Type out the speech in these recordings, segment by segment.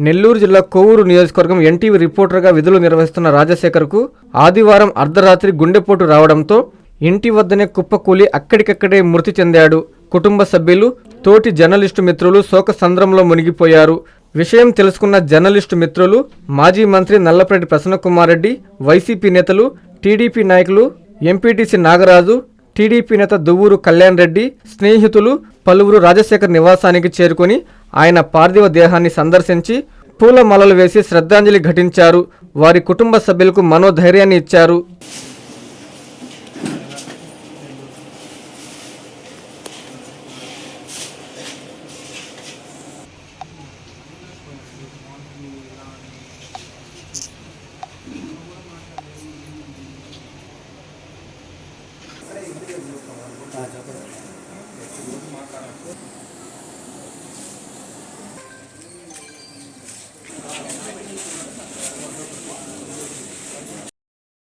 నెల్లూరు జిల్లా కోవూరు నియోజకవర్గం ఎన్టీవీ రిపోర్టర్గా విధులు నిర్వహిస్తున్న రాజశేఖర్కు ఆదివారం అర్ధరాత్రి గుండెపోటు రావడంతో ఇంటి వద్దనే కుప్పకూలి అక్కడికక్కడే మృతి చెందాడు. కుటుంబ సభ్యులు, తోటి జర్నలిస్టు మిత్రులు శోకసంద్రంలో మునిగిపోయారు. విషయం తెలుసుకున్న జర్నలిస్టు మిత్రులు, మాజీ మంత్రి నల్లపరెడ్డి ప్రసన్నకుమార్ రెడ్డి, వైసీపీ నేతలు, టీడీపీ నాయకులు, ఎంపీటీసీ నాగరాజు, టీడీపీ నేత దువ్వూరు కళ్యాణ్ రెడ్డి, స్నేహితులు పలువురు రాజశేఖర్ నివాసానికి చేరుకొని ఆయన పార్థివ దేహాన్ని సందర్శించి పూలమాలలు వేసి శ్రద్ధాంజలి ఘటించారు. వారి కుటుంబ సభ్యులకు మనోధైర్యాన్ని ఇచ్చారు.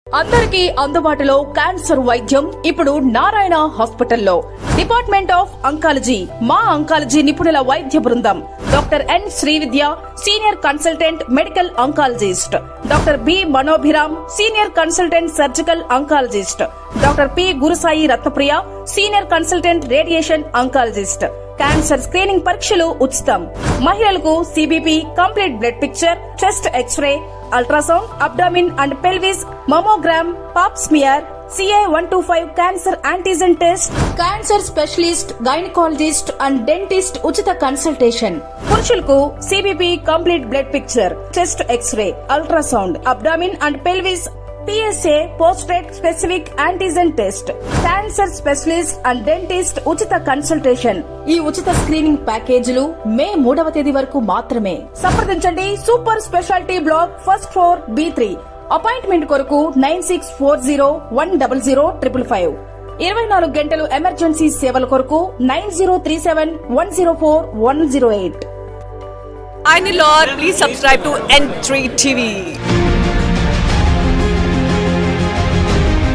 అందరికీ అందుబాటులో క్యాన్సర్ వైద్యం ఇప్పుడు నారాయణ హాస్పిటల్లో. డిపార్ట్మెంట్ ఆఫ్ అంకాలజీ, మా అంకాలజీ నిపుణుల వైద్య బృందం. Doctor N Srividya, senior consultant medical oncologist. Doctor B Manobhiram, senior consultant surgical oncologist. Doctor P Gurusai Ratnapriya, senior consultant radiation oncologist. Cancer screening పరీక్షలు ఉచితం. మహిళలకు CBP, complete blood picture, chest X-ray, ultrasound, abdomen and pelvis, mammogram, pap smear, CA-125 cancer antigen test, cancer specialist, gynaecologist and dentist ఉచిత consultation. పురుషులకు CBP, complete blood picture, chest X-ray, ultrasound, abdomen and pelvis, PSA పోస్ట్రేట్ specific antigen test, cancer specialist and dentist ఉచిత consultation. ఈ ఉచిత screening ప్యాకేజీలు మే 3వ తేదీ వరకు మాత్రమే. సంప్రదించండి super speciality block, first floor, B3. Appointment కొరకు 9640100555. 24 గంటలు ఎమర్జెన్సీ సేవల కొరకు 9037104108. I'm Lord. Please subscribe to N3 TV.